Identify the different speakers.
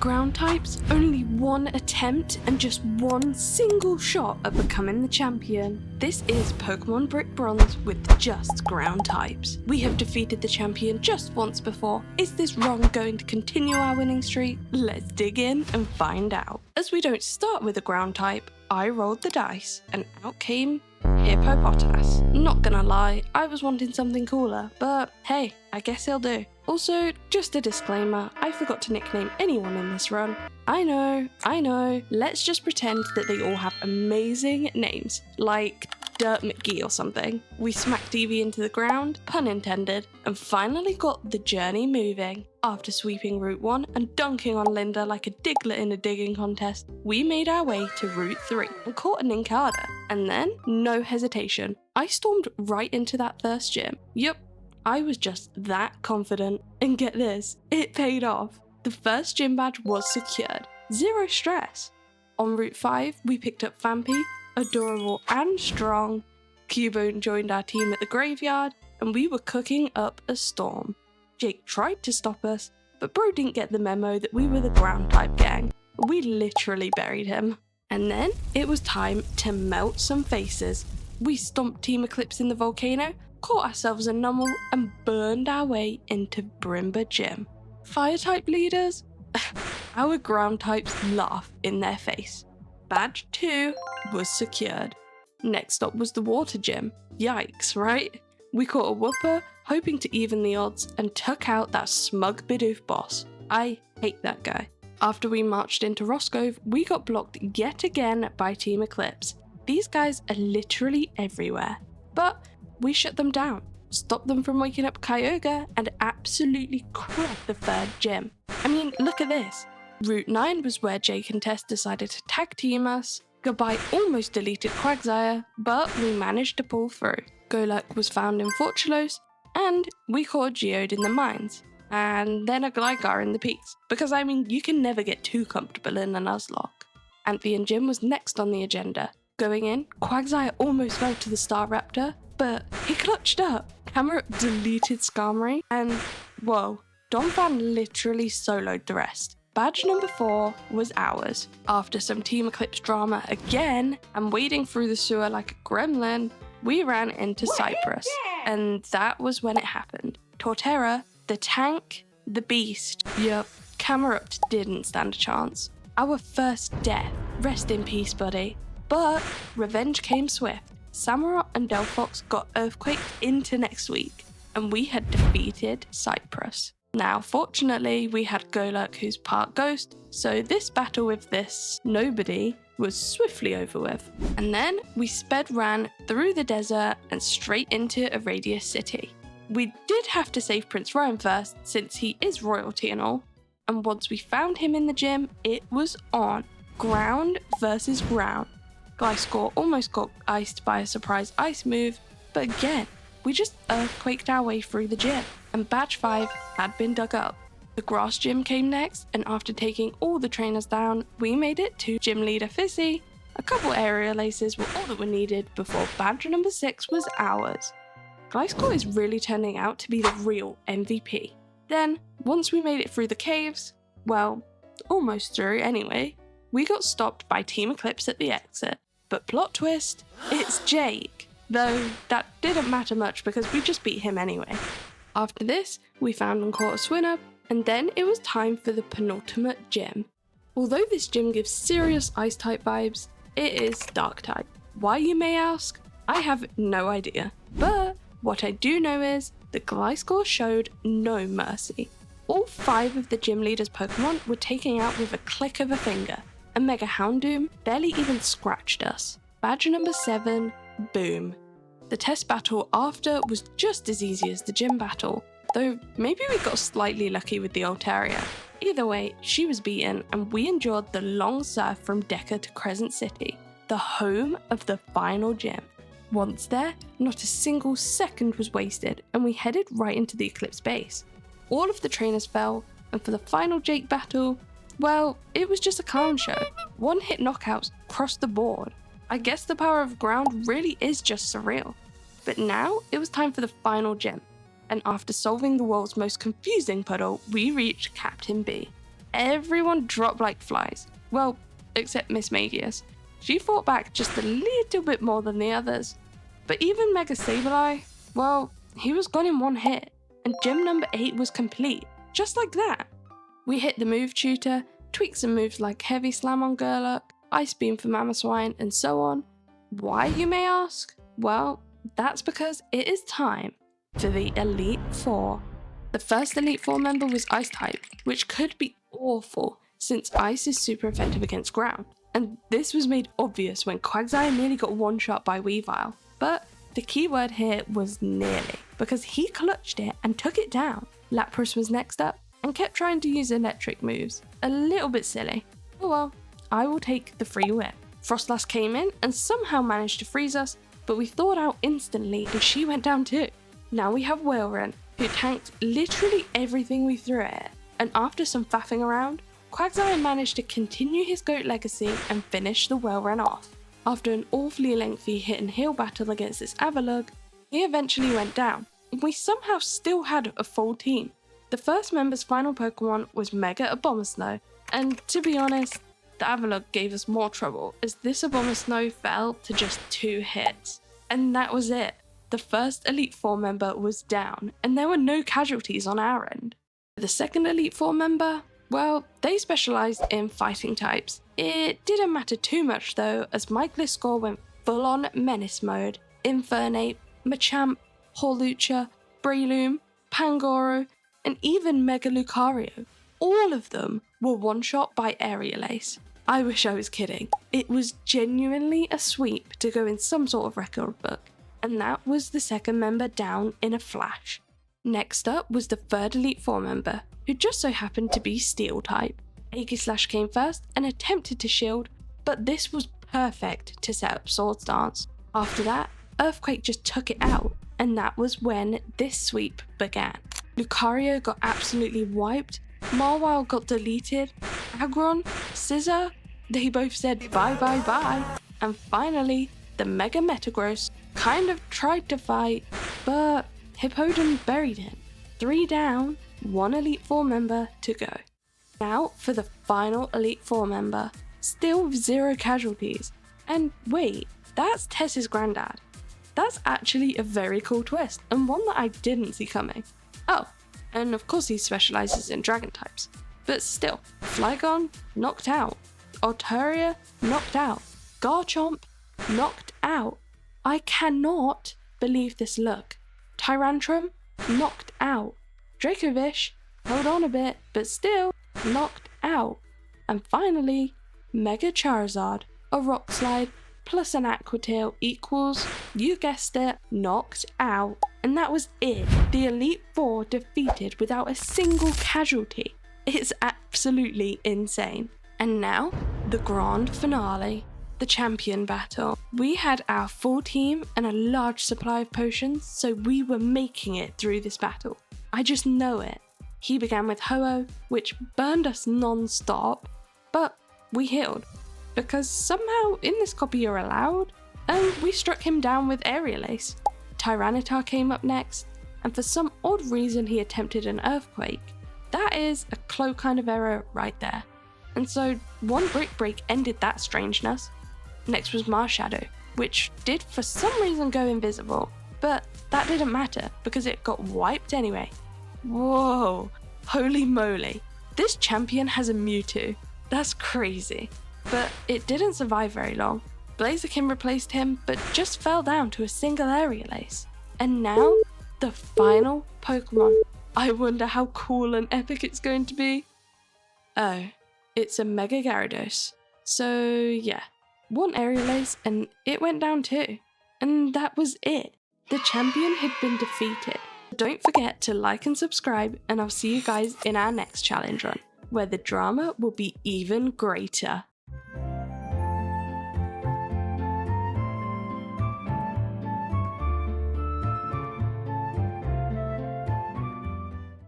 Speaker 1: ground types, only one attempt and just one single shot at becoming the champion. This is Pokemon Brick Bronze with just ground types. We have defeated the champion just once before. Is this run going to continue our winning streak? Let's dig in and find out. As we don't start with a ground type, I rolled the dice and out came Hippopotas. Not gonna lie, I was wanting something cooler, but hey, I guess he'll do. Also, just a disclaimer, I forgot to nickname anyone in this run. I know, let's just pretend that they all have amazing names, like Dirt McGee or something. We smacked Eevee into the ground, pun intended, and finally got the journey moving. After sweeping Route 1 and dunking on Linda like a Diglett in a digging contest, we made our way to Route 3 and caught an Nincada. And then, no hesitation, I stormed right into that first gym. Yup, I was just that confident. And get this, it paid off. The first gym badge was secured. Zero stress. On Route 5, we picked up Vampy, adorable and strong. Cubone joined our team at the graveyard, and we were cooking up a storm. Jake tried to stop us, but bro didn't get the memo that we were the ground type gang. We literally buried him. And then it was time to melt some faces. We stomped Team Eclipse in the volcano, caught ourselves a Numel, and burned our way into Brimba Gym. Fire type leaders? Our ground types laugh in their face. Badge 2 was secured. Next up was the water gym. Yikes, right? We caught a Whooper, hoping to even the odds, and took out that smug Bidoof boss. I hate that guy. After we marched into Roscove, we got blocked yet again by Team Eclipse. These guys are literally everywhere. But we shut them down, stopped them from waking up Kyogre, and absolutely crushed the third gym. I mean, look at this. Route 9 was where Jake and Tess decided to tag team us. Goodbye almost deleted Quagsire, but we managed to pull through. Golurk was found in Fortulos, and we caught a Geode in the mines, and then a Gligar in the peaks, because I mean, you can never get too comfortable in a Nuzlocke. Amphion Gym was next on the agenda. Going in, Quagsire almost fell to the Staraptor, but he clutched up. Camerupt deleted Skarmory, and whoa, Donphan literally soloed the rest. Badge number 4 was ours. After some Team Eclipse drama again, and wading through the sewer like a gremlin, we ran into Cypress. And that was when it happened. Torterra, the tank, the beast. Yup, Camerupt didn't stand a chance. Our first death. Rest in peace, buddy. But revenge came swift. Samurott and Delphox got earthquaked into next week, and we had defeated Cypress. Now, fortunately, we had Golurk who's part ghost, so this battle with this nobody was swiftly over with. And then we ran through the desert and straight into Aradia City. We did have to save Prince Ryan first, since he is royalty and all, and once we found him in the gym, it was on. Ground versus ground. Gliscor almost got iced by a surprise ice move, but again, we just earthquaked our way through the gym, and Badge 5 had been dug up. The grass gym came next, and after taking all the trainers down, we made it to Gym Leader Fizzy. A couple aerial aces were all that were needed before badge number 6 was ours. Gliscor is really turning out to be the real MVP. Then, once we made it through the caves, well, almost through anyway, we got stopped by Team Eclipse at the exit. But plot twist, it's Jake. Though that didn't matter much because we just beat him anyway. After this, we found and caught a Swinub, and then it was time for the penultimate gym. Although this gym gives serious ice type vibes, it is dark type. Why, you may ask? I have no idea. But what I do know is the Gliscor showed no mercy. All 5 of the gym leader's Pokemon were taken out with a click of a finger, and Mega Houndoom barely even scratched us. Badge number 7, boom. The test battle after was just as easy as the gym battle, though maybe we got slightly lucky with the Altaria. Either way, she was beaten, and we endured the long surf from Deca to Crescent City, the home of the final gym. Once there, not a single second was wasted, and we headed right into the Eclipse base. All of the trainers fell, and for the final Jake battle, well, it was just a clown show. One-hit knockouts across the board. I guess the power of ground really is just surreal. But now, it was time for the final gym. And after solving the world's most confusing puddle, we reached Captain B. everyone dropped like flies. Well, except Miss Magius. She fought back just a little bit more than the others. But even Mega Sableye, well, he was gone in one hit, and gym number 8 was complete, just like that. We hit the move tutor, tweaked some moves like Heavy Slam on Gerlach, Ice Beam for Mamoswine, and so on. Why, you may ask? Well, that's because it is time for the Elite Four. The first Elite Four member was Ice type, which could be awful since Ice is super effective against ground. And this was made obvious when Quagsire nearly got one-shot by Weavile. But the key word here was nearly, because he clutched it and took it down. Lapras was next up and kept trying to use electric moves. A little bit silly. Oh well, I will take the free whip. Frostlass came in and somehow managed to freeze us, but we thawed out instantly and she went down too. Now we have Whaleren, who tanked literally everything we threw at it. And after some faffing around, Quagsire managed to continue his GOAT legacy and finish the Whaleren off. After an awfully lengthy hit and heal battle against this Avalugg, he eventually went down, and we somehow still had a full team. The first member's final Pokemon was Mega Abomasnow, and to be honest, the Avalugg gave us more trouble as this Abomasnow fell to just 2 hits. And that was it. The first Elite Four member was down, and there were no casualties on our end. The second Elite Four member, well, they specialised in fighting types. It didn't matter too much though, as my Gliscor went full-on Menace mode. Infernape, Machamp, Hawlucha, Breloom, Pangoro, and even Mega Lucario. All of them were one-shot by Aerial Ace. I wish I was kidding. It was genuinely a sweep to go in some sort of record book. And that was the second member down in a flash. Next up was the third Elite Four member, who just so happened to be Steel type. Aegislash came first and attempted to shield, but this was perfect to set up Swords Dance. After that, Earthquake just took it out, and that was when this sweep began. Lucario got absolutely wiped, Marwile got deleted, Aggron, Scizor, they both said bye bye bye, and finally, the Mega Metagross kind of tried to fight, but Hippowdon buried him. 3 down, 1 Elite Four member to go. Now for the final Elite Four member, still with 0 casualties. And wait, that's Tess's granddad. That's actually a very cool twist, and one that I didn't see coming. Oh, and of course he specialises in dragon types. But still, Flygon, knocked out. Altaria, knocked out. Garchomp, knocked out. I cannot believe this look. Tyrantrum, knocked out. Dracovish, hold on a bit, but still knocked out. And finally, Mega Charizard, a Rock Slide plus an Aqua Tail equals, you guessed it, knocked out. And that was it. The Elite Four defeated without a single casualty. It's absolutely insane. And now, the grand finale. The champion battle. We had our full team and a large supply of potions, so we were making it through this battle. I just know it. He began with Ho-Oh, which burned us non-stop, but we healed. Because somehow in this copy you're allowed, and we struck him down with Aerial Ace. Tyranitar came up next, and for some odd reason he attempted an Earthquake. That is a Cloak kind of error right there. And so 1 Brick Break ended that strangeness. Next was Marshadow, which did for some reason go invisible, but that didn't matter because it got wiped anyway. Whoa, holy moly. This champion has a Mewtwo. That's crazy. But it didn't survive very long. Blaziken replaced him, but just fell down to a single Aerial Ace. And now, the final Pokemon. I wonder how cool and epic it's going to be. Oh, it's a Mega Gyarados. So yeah. 1 Aerial Ace and it went down too. And that was it. The champion had been defeated. Don't forget to like and subscribe, and I'll see you guys in our next challenge run, where the drama will be even greater.